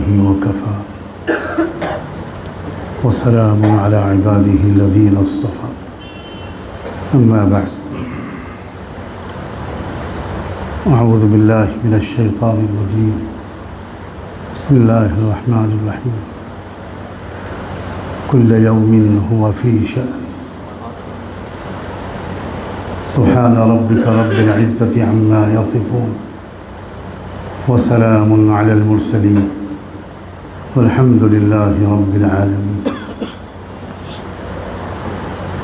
وكفى وسلام على عباده الذين اصطفى أما بعد أعوذ بالله من الشيطان الرجيم بسم الله الرحمن الرحيم كل يوم هو في شأن سبحان ربك رب العزة عما يصفون وسلام على المرسلين والحمد لله رب العالمين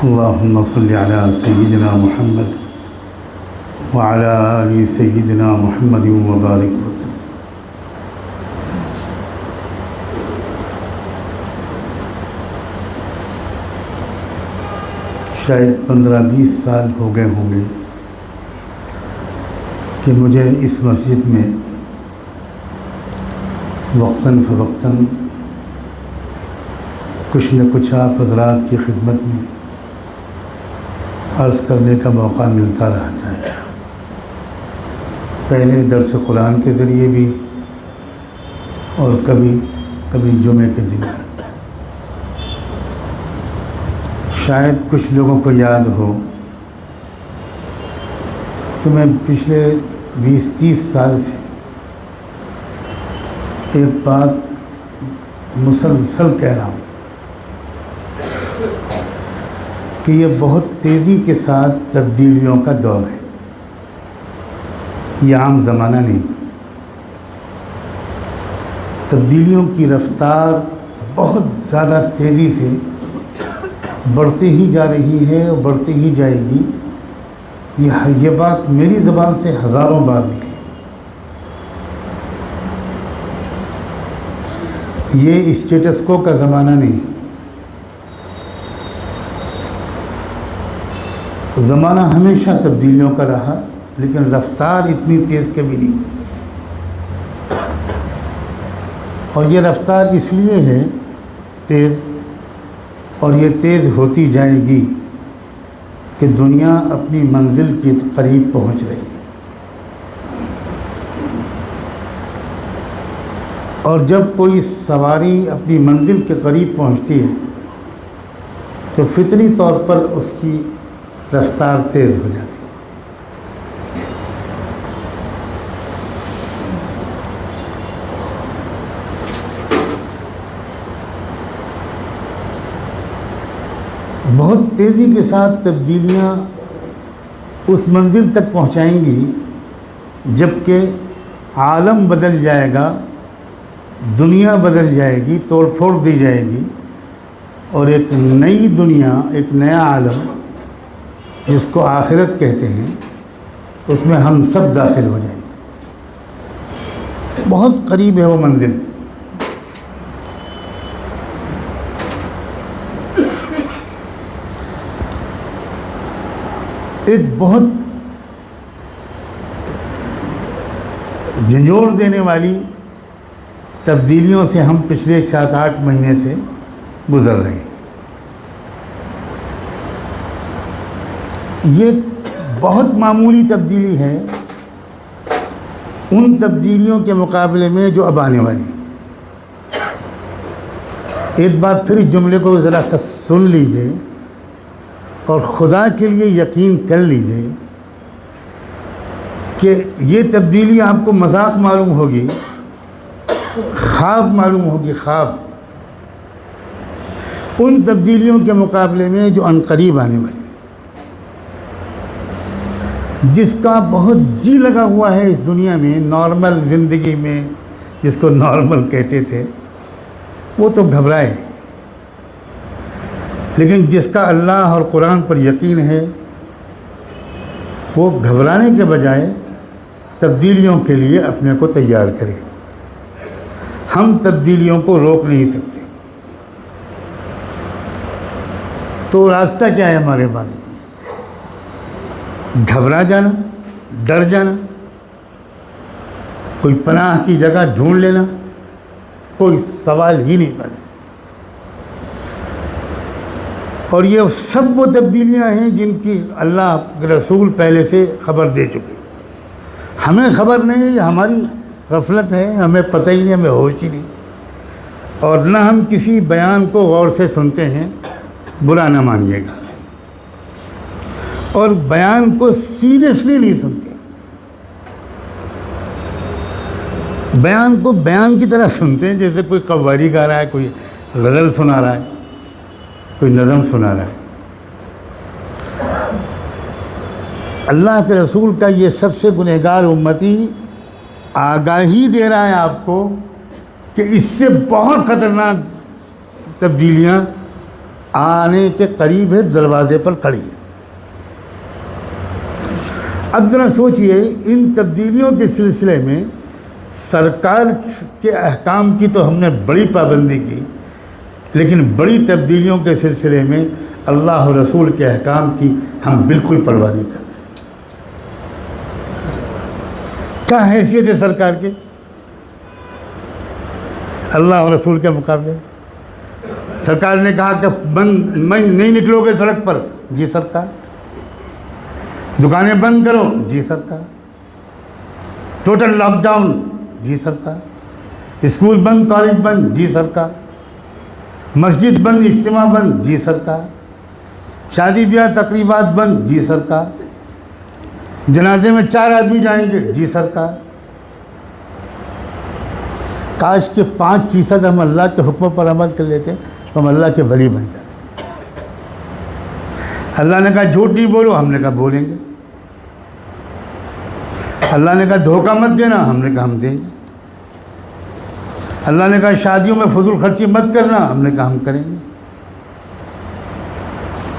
اللهم صل على سيدنا محمد وعلى آل سيدنا محمد وبارك وسلم۔ شاید 15-20 سال ہو گئے ہوں گے کہ مجھے اس مسجد میں وقتاً فوقتاً کچھ نہ کچھ آپ حضرات کی خدمت میں عرض کرنے کا موقع ملتا رہتا ہے، پہلے درس قرآن کے ذریعے بھی اور کبھی جمعے کے دن بھی۔ شاید کچھ لوگوں کو یاد ہو کہ میں پچھلے 20-30 سال سے ایک بات مسلسل کہہ رہا ہوں کہ یہ بہت تیزی کے ساتھ تبدیلیوں کا دور ہے، یہ عام زمانہ نہیں۔ تبدیلیوں کی رفتار بہت زیادہ تیزی سے بڑھتی ہی جا رہی ہے اور بڑھتی ہی جائے گی۔ یہ بات میری زبان سے ہزاروں بار نکلی۔ یہ اسٹیٹس کو کا زمانہ نہیں، زمانہ ہمیشہ تبدیلیوں کا رہا، لیکن رفتار اتنی تیز کبھی نہیں۔ اور یہ رفتار اس لیے ہے تیز، اور یہ تیز ہوتی جائے گی کہ دنیا اپنی منزل کے قریب پہنچ رہی ہے، اور جب کوئی سواری اپنی منزل کے قریب پہنچتی ہے تو فطری طور پر اس کی رفتار تیز ہو جاتی ہے۔ بہت تیزی کے ساتھ تبدیلیاں اس منزل تک پہنچائیں گی جبکہ عالم بدل جائے گا، دنیا بدل جائے گی، توڑ پھوڑ دی جائے گی، اور ایک نئی دنیا، ایک نیا عالم جس کو آخرت کہتے ہیں، اس میں ہم سب داخل ہو جائیں گے۔ بہت قریب ہے وہ منزل۔ ایک بہت جھنجھوڑ دینے والی تبدیلیوں سے ہم پچھلے 7-8 مہینے سے گزر رہے ہیں۔ یہ بہت معمولی تبدیلی ہے ان تبدیلیوں کے مقابلے میں جو اب آنے والی ہیں۔ ایک بار پھر اس جملے کو ذرا سا سن لیجئے اور خدا کے لیے یقین کر لیجئے کہ یہ تبدیلی آپ کو مذاق معلوم ہوگی، خواب معلوم ہوگی، خواب ان تبدیلیوں کے مقابلے میں جو عنقریب آنے والی، جس کا بہت جی لگا ہوا ہے اس دنیا میں، نارمل زندگی میں جس کو نارمل کہتے تھے، وہ تو گھبرائے، لیکن جس کا اللہ اور قرآن پر یقین ہے وہ گھبرانے کے بجائے تبدیلیوں کے لیے اپنے کو تیار کرے۔ ہم تبدیلیوں کو روک نہیں سکتے، تو راستہ کیا ہے ہمارے پاس؟ گھبرا جانا، ڈر جانا، کوئی پناہ کی جگہ ڈھونڈ لینا، کوئی سوال ہی نہیں پیدا۔ اور یہ سب وہ تبدیلیاں ہیں جن کی اللہ کے رسول پہلے سے خبر دے چکے، ہمیں خبر نہیں، ہماری غفلت ہے، ہمیں پتہ ہی نہیں، ہمیں ہوش ہی نہیں۔ اور نہ ہم کسی بیان کو غور سے سنتے ہیں، برا نہ مانیے گا، اور بیان کو سیریسلی نہیں سنتے، بیان کو بیان کی طرح سنتے ہیں جیسے کوئی قوالی گا رہا ہے، کوئی غزل سنا رہا ہے، کوئی نظم سنا رہا ہے۔ اللہ کے رسول کا یہ سب سے گنہگار امتی آگاہی دے رہا ہے آپ کو کہ اس سے بہت خطرناک تبدیلیاں آنے کے قریب ہے، دروازے پر کھڑی ہیں۔ اب ذرا سوچئے، ان تبدیلیوں کے سلسلے میں سرکار کے احکام کی تو ہم نے بڑی پابندی کی، لیکن بڑی تبدیلیوں کے سلسلے میں اللہ و رسول کے احکام کی ہم بالکل پرواہ نہیں کرتے۔ کیا حیثیت ہے سرکار کے اللہ و رسول کے مقابلے میں؟ سرکار نے کہا کہ میں نہیں نکلو گے سڑک پر، جی سرکار۔ دکانیں بند کرو، جی سرکار۔ ٹوٹل لاک ڈاؤن، جی سرکار۔ اسکول بند، کالج بند، جی سرکار۔ مسجد بند، اجتماع بند، جی سرکار۔ شادی بیاہ تقریبات بند، جی سرکار۔ جنازے میں 4 آدمی جائیں گے، جی سرکار۔ کاش کہ 5% ہم اللہ کے حکم پر عمل کر لیتے تو ہم اللہ کے ولی بن جاتے۔ اللہ نے کہا جھوٹ نہیں بولو، ہم نے کہا بولیں گے۔ اللہ نے کہا دھوکہ مت دینا، ہم نے کہا ہم دیں گے۔ اللہ نے کہا شادیوں میں فضول خرچی مت کرنا، ہم نے کہا ہم کریں گے۔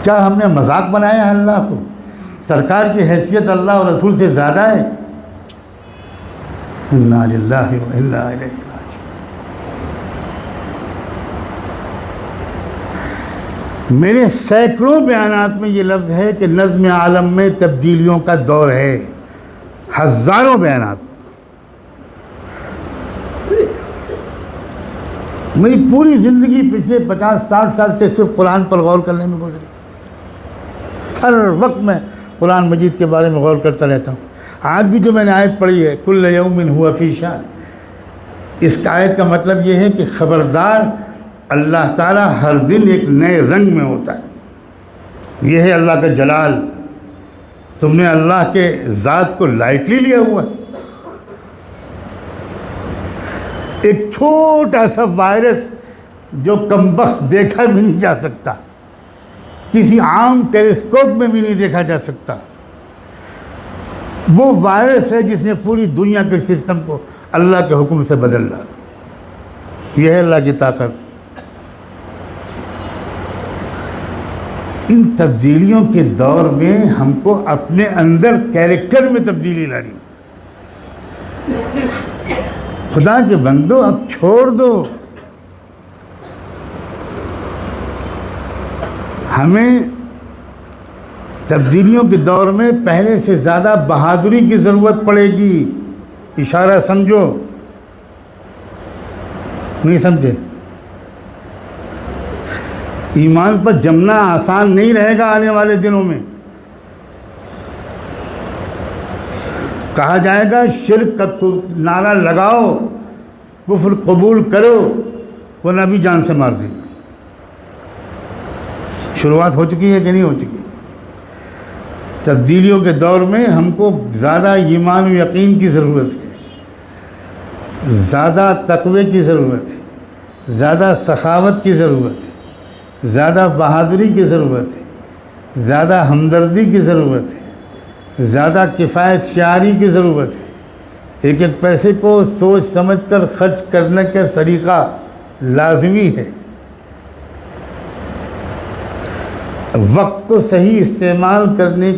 کیا ہم نے مذاق بنایا ہے اللہ کو؟ سرکار کی حیثیت اللہ اور رسول سے زیادہ ہے۔ انا للہ و انا الیہ راجعون۔ میرے سینکڑوں بیانات میں یہ لفظ ہے کہ نظم عالم میں تبدیلیوں کا دور ہے، ہزاروں بیانات۔ میری پوری زندگی پچھلے 50-60 سال سے صرف قرآن پر غور کرنے میں گزری۔ ہر وقت میں قرآن مجید کے بارے میں غور کرتا رہتا ہوں۔ آج بھی جو میں نے آیت پڑھی ہے کل یوم ہوا فی شان، اس آیت کا مطلب یہ ہے کہ خبردار، اللہ تعالیٰ ہر دن ایک نئے رنگ میں ہوتا ہے۔ یہ ہے اللہ کا جلال۔ تم نے اللہ کے ذات کو لائٹلی لیا ہوا ہے۔ ایک چھوٹا سا وائرس جو کمبخت دیکھا بھی نہیں جا سکتا، کسی عام ٹیلیسکوپ میں بھی نہیں دیکھا جا سکتا، وہ وائرس ہے جس نے پوری دنیا کے سسٹم کو اللہ کے حکم سے بدل ڈالا۔ یہ ہے اللہ کی طاقت۔ ان تبدیلیوں کے دور میں ہم کو اپنے اندر کیریکٹر میں تبدیلی لانی۔ خدا کے بندو اب چھوڑ دو۔ ہمیں تبدیلیوں کے دور میں پہلے سے زیادہ بہادری کی ضرورت پڑے گی۔ اشارہ سمجھو، نہیں سمجھے؟ ایمان پر جمنا آسان نہیں رہے گا آنے والے دنوں میں۔ کہا جائے گا شرک کا نعرہ لگاؤ، کفر قبول کرو، ورنہ بھی جان سے مار دیں گے۔ شروعات ہو چکی ہے کہ نہیں ہو چکی؟ تبدیلیوں کے دور میں ہم کو زیادہ ایمان و یقین کی ضرورت ہے، زیادہ تقوی کی ضرورت ہے، زیادہ سخاوت کی ضرورت ہے، زیادہ بہادری کی ضرورت ہے، زیادہ ہمدردی کی ضرورت ہے، زیادہ کفایت شعاری کی ضرورت ہے۔ ایک ایک پیسے کو سوچ سمجھ کر خرچ کرنے کا طریقہ لازمی ہے۔ وقت کو صحیح استعمال کرنے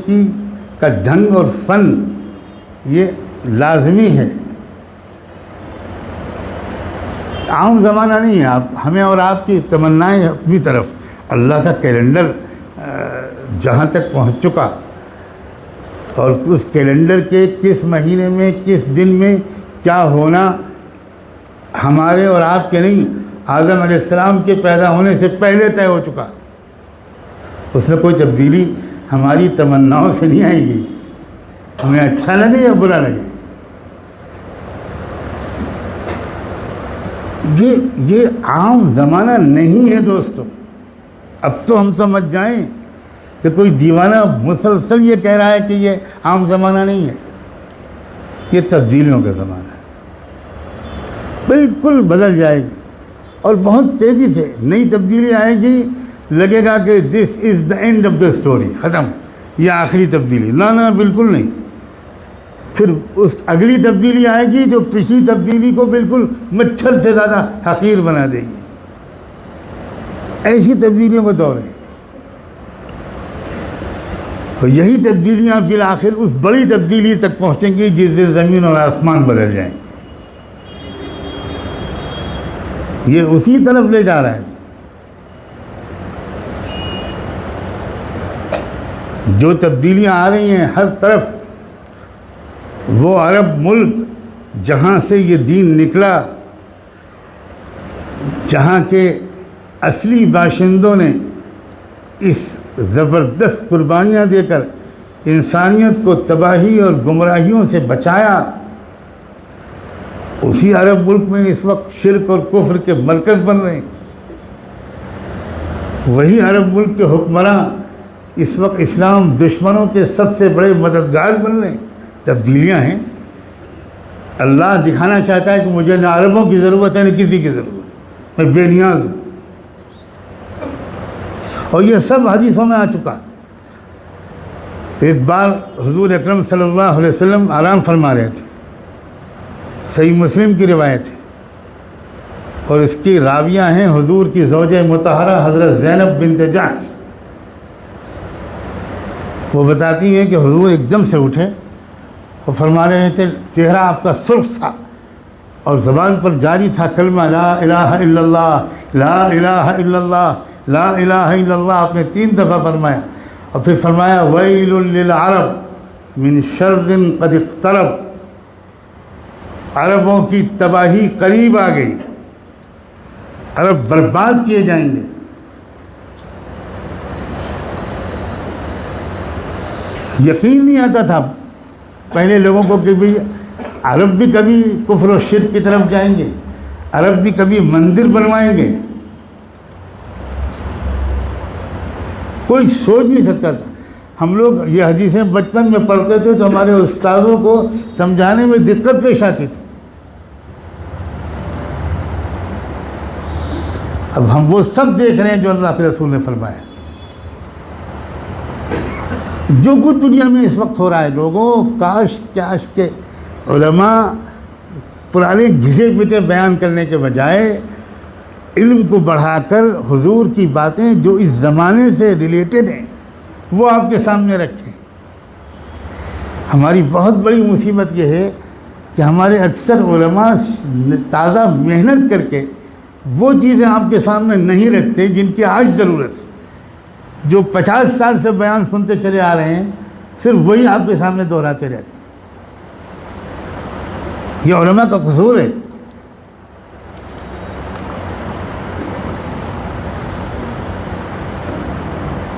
کا ڈھنگ اور فن یہ لازمی ہے۔ عام زمانہ نہیں ہے۔ ہمیں اور آپ کی تمنائیں اپنی طرف، اللہ کا کیلنڈر جہاں تک پہنچ چکا، اور اس کیلنڈر کے کس مہینے میں کس دن میں کیا ہونا ہمارے اور آپ کے نہیں، آدم علیہ السلام کے پیدا ہونے سے پہلے طے ہو چکا۔ اس میں کوئی تبدیلی ہماری تمناؤں سے نہیں آئے گی، ہمیں اچھا لگے یا برا لگے۔ یہ عام زمانہ نہیں ہے دوستو. اب تو ہم سمجھ جائیں کہ کوئی دیوانہ مسلسل یہ کہہ رہا ہے کہ یہ عام زمانہ نہیں ہے. یہ تبدیلیوں کا زمانہ ہے, بالکل بدل جائے گی اور بہت تیزی سے نئی تبدیلی آئے گی. لگے گا کہ this is the end of the story, ختم, یہ آخری تبدیلی. نہ بالکل نہیں. پھر اس اگلی تبدیلی آئے گی جو پچھلی تبدیلی کو بالکل مچھر سے زیادہ حقیر بنا دے گی. ایسی تبدیلیوں کا دور ہے. اور یہی تبدیلیاں بالآخر اس بڑی تبدیلی تک پہنچیں گی جس سے زمین اور آسمان بدل جائیں. یہ اسی طرف لے جا رہا ہے. جو تبدیلیاں آ رہی ہیں ہر طرف, وہ عرب ملک جہاں سے یہ دین نکلا, جہاں کے اصلی باشندوں نے اس زبردست قربانیاں دے کر انسانیت کو تباہی اور گمراہیوں سے بچایا, اسی عرب ملک میں اس وقت شرک اور کفر کے مرکز بن رہے ہیں. وہی عرب ملک کے حکمراں اس وقت اسلام دشمنوں کے سب سے بڑے مددگار بن رہے ہیں. تبدیلیاں ہیں. اللہ دکھانا چاہتا ہے کہ مجھے نہ عربوں کی ضرورت ہے نہ کسی کی ضرورت, میں بے نیاز ہوں. اور یہ سب حدیثوں میں آ چکا. ایک بار حضور اکرم صلی اللہ علیہ وسلم آرام فرما رہے تھے, صحیح مسلم کی روایت ہے, اور اس کی راویہ ہیں حضور کی زوجہ مطہرہ حضرت زینب بنت جحش. وہ بتاتی ہیں کہ حضور ایک دم سے اٹھے اور فرما رہے تھے, چہرہ آپ کا سرخ تھا اور زبان پر جاری تھا کلمہ لا الہ الا اللہ, لا الہ الا اللہ, لا الہ الا اللہ. آپ نے 3 دفعہ فرمایا اور پھر فرمایا ویل للعرب من شر قد اقترب. عربوں کی تباہی قریب آ گئی, عرب برباد کیے جائیں گے. یقین نہیں آتا تھا پہلے لوگوں کو کہ بھئی عرب بھی کبھی کفر و شرک کی طرف جائیں گے, عرب بھی کبھی مندر بنوائیں گے. کوئی سوچ نہیں سکتا تھا. ہم لوگ یہ حدیثیں بچپن میں پڑھتے تھے تو ہمارے استاذوں کو سمجھانے میں دقت پیش آتی تھی. اب ہم وہ سب دیکھ رہے ہیں جو اللہ کے رسول نے فرمایا. جو کچھ دنیا میں اس وقت ہو رہا ہے, لوگوں کاش کے علماء پرانے گھسے پٹے بیان کرنے کے بجائے علم کو بڑھا کر حضور کی باتیں جو اس زمانے سے ریلیٹڈ ہیں وہ آپ کے سامنے رکھیں. ہماری بہت بڑی مصیبت یہ ہے کہ ہمارے اکثر علماء تازہ محنت کر کے وہ چیزیں آپ کے سامنے نہیں رکھتے جن کی آج ضرورت ہے. جو 50 سال سے بیان سنتے چلے آ رہے ہیں صرف وہی آپ کے سامنے دہراتے رہتے ہیں. یہ علماء کا قصور ہے.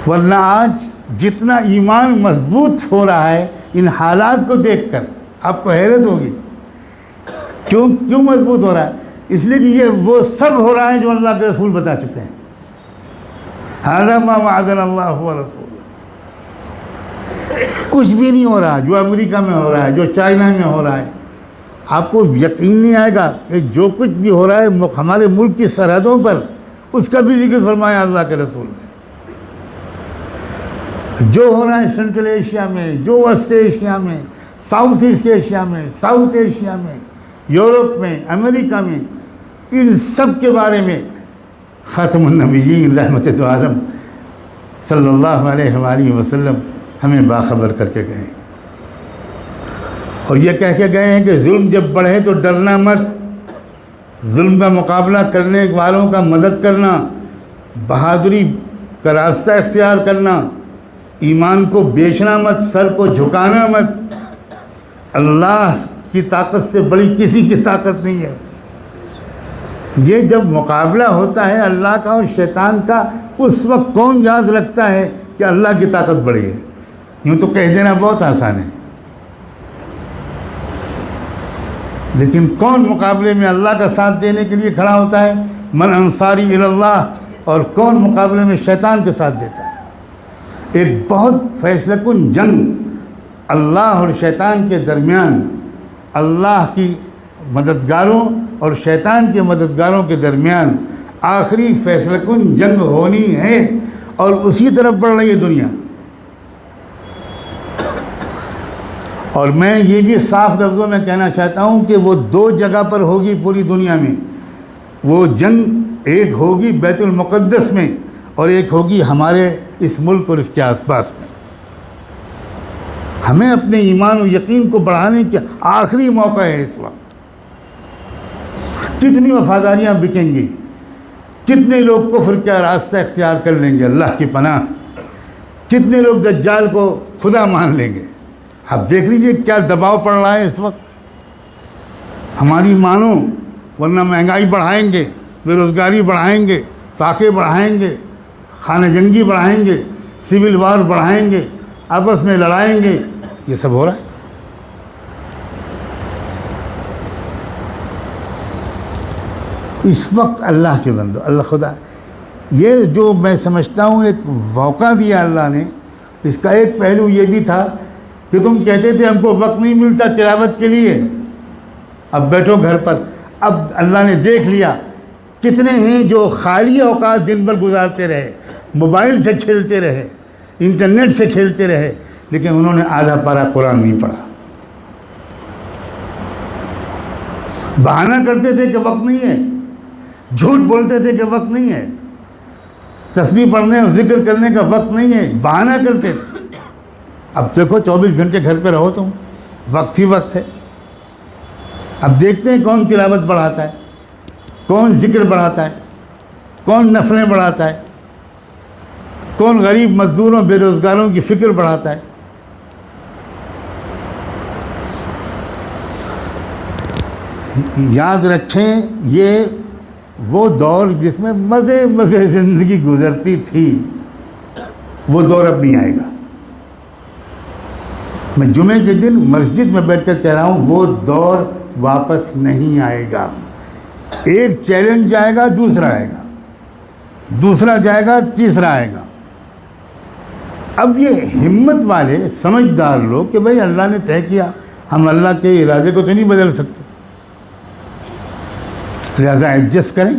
ورنہ آج جتنا ایمان مضبوط ہو رہا ہے ان حالات کو دیکھ کر آپ کو حیرت ہوگی. کیوں مضبوط ہو رہا ہے؟ اس لیے کہ یہ وہ سب ہو رہا ہے جو اللہ کے رسول بتا چکے ہیں. هذا ما وعدنا اللہ ورسولہ. کچھ بھی نہیں ہو رہا جو امریکہ میں ہو رہا ہے, جو چائنا میں ہو رہا ہے. آپ کو یقین نہیں آئے گا کہ جو کچھ بھی ہو رہا ہے ہمارے ملک کی سرحدوں پر اس کا بھی ذکر فرمایا اللہ کے رسول نے. جو ہو رہا ہے سینٹرل ایشیا میں, جو وسط ایشیا میں, ساؤتھ ایسٹ ایشیا میں, ساؤتھ ایشیا میں, یورپ میں, امریکہ میں, ان سب کے بارے میں خاتم النبیین رحمت تو عالم صلی اللہ علیہ وآلہ وسلم ہمیں باخبر کر کے گئے. اور یہ کہہ کے گئے ہیں کہ ظلم جب بڑھے تو ڈرنا مت, ظلم کا مقابلہ کرنے والوں کا مدد کرنا, بہادری کا راستہ اختیار کرنا, ایمان کو بیچنا مت, سر کو جھکانا مت. اللہ کی طاقت سے بڑی کسی کی طاقت نہیں ہے. یہ جب مقابلہ ہوتا ہے اللہ کا اور شیطان کا, اس وقت کون یاد رکھتا ہے کہ اللہ کی طاقت بڑی ہے؟ یوں تو کہہ دینا بہت آسان ہے. لیکن کون مقابلے میں اللہ کا ساتھ دینے کے لیے کھڑا ہوتا ہے؟ من انصاری الی اللہ. اور کون مقابلے میں شیطان کے ساتھ دیتا ہے؟ ایک بہت فیصلہ کن جنگ اللہ اور شیطان کے درمیان، اللہ کی مددگاروں اور شیطان کے مددگاروں کے درمیان آخری فیصلہ کن جنگ ہونی ہے، اور اسی طرف بڑھ رہی ہے دنیا. اور میں یہ بھی صاف لفظوں میں کہنا چاہتا ہوں کہ وہ دو جگہ پر ہوگی پوری دنیا میں. وہ جنگ ایک ہوگی بیت المقدس میں، اور ایک ہوگی ہمارے اس ملک اور اس کے آس پاس میں. ہمیں اپنے ایمان و یقین کو بڑھانے کا آخری موقع ہے اس وقت. کتنی وفاداریاں بکیں گی، کتنے لوگ کفر کا راستہ اختیار کر لیں گے اللہ کی پناہ، کتنے لوگ دجال کو خدا مان لیں گے. اب دیکھ لیجئے کیا دباؤ پڑ رہا ہے اس وقت. ہماری مانو، ورنہ مہنگائی بڑھائیں گے، بے روزگاری بڑھائیں گے، فاقے بڑھائیں گے، خانہ جنگی بڑھائیں گے، سول وار بڑھائیں گے، آپس میں لڑائیں گے. یہ سب ہو رہا ہے. اس وقت اللہ کے بندو، اللہ خدا، یہ جو میں سمجھتا ہوں ایک موقع دیا اللہ نے. اس کا ایک پہلو یہ بھی تھا کہ تم کہتے تھے ہم کو وقت نہیں ملتا تلاوت کے لیے، اب بیٹھو گھر پر. اب اللہ نے دیکھ لیا کتنے ہیں جو خالی اوقات دن بھر گزارتے رہے، موبائل سے کھیلتے رہے، انٹرنیٹ سے کھیلتے رہے، لیکن انہوں نے آدھا پارہ قرآن نہیں پڑھا. بہانہ کرتے تھے کہ وقت نہیں ہے، جھوٹ بولتے تھے کہ وقت نہیں ہے، تسبیح پڑھنے اور ذکر کرنے کا وقت نہیں ہے، بہانہ کرتے تھے. اب دیکھو 24 گھنٹے گھر پہ رہو تم، وقت ہی وقت ہے. اب دیکھتے ہیں کون تلاوت بڑھاتا ہے، کون ذکر بڑھاتا ہے، کون نفلیں بڑھاتا ہے، کون غریب مزدوروں بے روزگاروں کی فکر بڑھاتا ہے. یاد رکھیں یہ وہ دور جس میں مزے مزے زندگی گزرتی تھی، وہ دور اب نہیں آئے گا. میں جمعے کے دن مسجد میں بیٹھ کر کہہ رہا ہوں وہ دور واپس نہیں آئے گا. ایک چیلنج آئے گا، دوسرا آئے گا، دوسرا جائے گا، تیسرا آئے گا. اب یہ ہمت والے سمجھدار لوگ کہ بھئی اللہ نے طے کیا، ہم اللہ کے ارادے کو تو نہیں بدل سکتے، لہذا ایڈجسٹ کریں.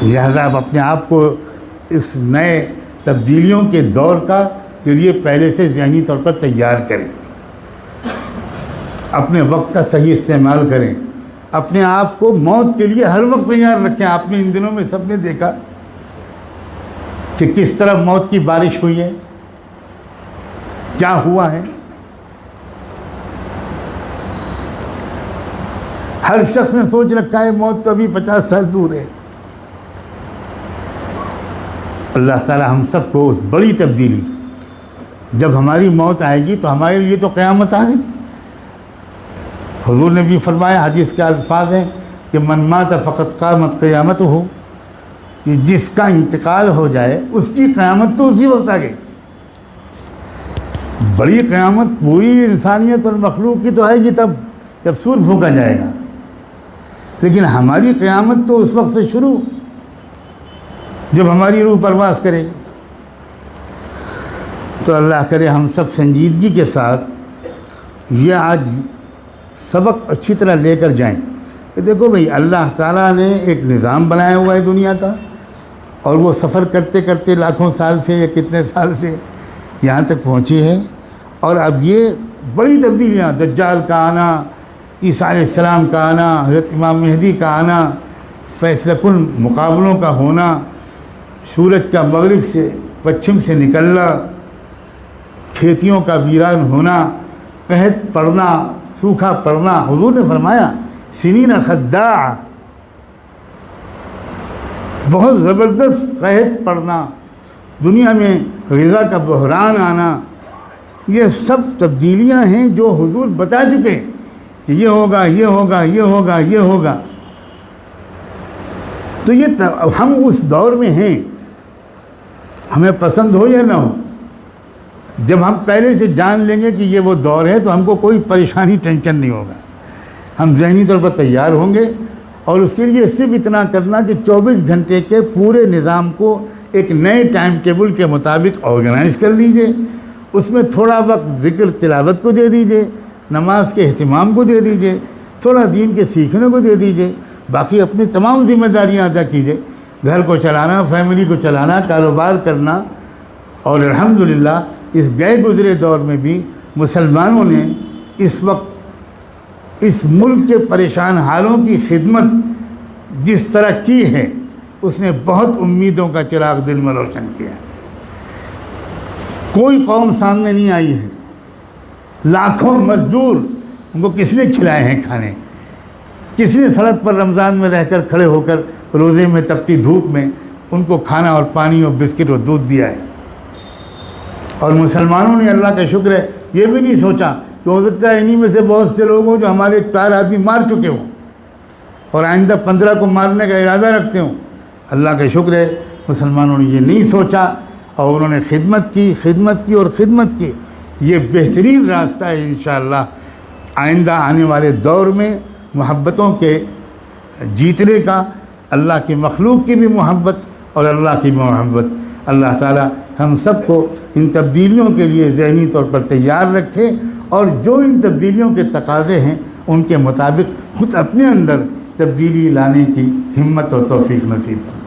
لہذا آپ اپنے آپ کو اس نئے تبدیلیوں کے دور کے لیے پہلے سے ذہنی طور پر تیار کریں. اپنے وقت کا صحیح استعمال کریں. اپنے آپ کو موت کے لیے ہر وقت تیار رکھیں. آپ نے ان دنوں میں سب نے دیکھا کہ کس طرح موت کی بارش ہوئی ہے، کیا ہوا ہے. ہر شخص نے سوچ رکھا ہے موت تو ابھی 50 سال دور ہے. اللہ تعالی ہم سب کو اس بڑی تبدیلی، جب ہماری موت آئے گی تو ہمارے لیے تو قیامت آ گئی. حضور نے بھی فرمایا، حدیث کے الفاظ ہیں کہ من مات فقط قامت قیامت ہو، کہ جس کا انتقال ہو جائے اس کی قیامت تو اسی وقت آ گئی. بڑی قیامت پوری انسانیت اور مخلوق کی تو ہے یہ تب جب سور پھونکا جائے گا، لیکن ہماری قیامت تو اس وقت سے شروع جب ہماری روح پرواز کرے گی. تو اللہ کرے ہم سب سنجیدگی کے ساتھ یہ آج سبق اچھی طرح لے کر جائیں کہ دیکھو بھئی اللہ تعالیٰ نے ایک نظام بنایا ہوا ہے دنیا کا، اور وہ سفر کرتے کرتے لاکھوں سال سے یا کتنے سال سے یہاں تک پہنچی ہے. اور اب یہ بڑی تبدیلیاں، دجال کا آنا، عیسیٰ علیہ السلام کا آنا، حضرت امام مہدی کا آنا، فیصلہ کن مقابلوں کا ہونا، سورج کا مغرب سے پچھم سے نکلنا، کھیتیوں کا ویران ہونا، قحط پڑنا، سوکھا پڑنا. حضور نے فرمایا سنین خداع، بہت زبردست قحط پڑنا، دنیا میں غذا کا بحران آنا. یہ سب تبدیلیاں ہیں جو حضور بتا چکے کہ یہ ہوگا، یہ ہوگا، یہ ہوگا، یہ ہوگا. تو یہ ہم اس دور میں ہیں، ہمیں پسند ہو یا نہ ہو. جب ہم پہلے سے جان لیں گے کہ یہ وہ دور ہے تو ہم کو کوئی پریشانی ٹینشن نہیں ہوگا، ہم ذہنی طور پر تیار ہوں گے۔ اور اس کے لیے صرف اتنا کرنا کہ 24 گھنٹے کے پورے نظام کو ایک نئے ٹائم ٹیبل کے مطابق آرگنائز کر لیجئے، اس میں تھوڑا وقت ذکر تلاوت کو دے دیجئے، نماز کے اہتمام کو دے دیجئے، تھوڑا دین کے سیکھنے کو دے دیجئے، باقی اپنی تمام ذمہ داریاں ادا کیجئے، گھر کو چلانا، فیملی کو چلانا، کاروبار کرنا۔ اور الحمدللہ اس گئے گزرے دور میں بھی مسلمانوں نے اس وقت اس ملک کے پریشان حالوں کی خدمت جس طرح کی ہے، اس نے بہت امیدوں کا چراغ دل میں روشن کیا۔ کوئی قوم سامنے نہیں آئی ہے، لاکھوں مزدور، ان کو کس نے کھلائے ہیں کھانے، کس نے سڑک پر رمضان میں رہ کر کھڑے ہو کر روزے میں تپتی دھوپ میں ان کو کھانا اور پانی اور بسکٹ اور دودھ دیا ہے۔ اور مسلمانوں نے اللہ کا شکر ہے یہ بھی نہیں سوچا کہ ہو سکتا ہے انہی میں سے بہت سے لوگ ہوں جو ہمارے 4 آدمی مار چکے ہوں اور آئندہ 15 کو مارنے کا ارادہ رکھتے ہوں۔ اللہ کا شکر ہے مسلمانوں نے یہ نہیں سوچا اور انہوں نے خدمت کی۔ یہ بہترین راستہ ہے انشاءاللہ آئندہ آنے والے دور میں محبتوں کے جیتنے کا، اللہ کی مخلوق کی بھی محبت اور اللہ کی محبت۔ اللہ تعالی ہم سب کو ان تبدیلیوں کے لیے ذہنی طور پر تیار رکھے اور جو ان تبدیلیوں کے تقاضے ہیں ان کے مطابق خود اپنے اندر تبدیلی لانے کی ہمت اور توفیق نصیب فرمائے۔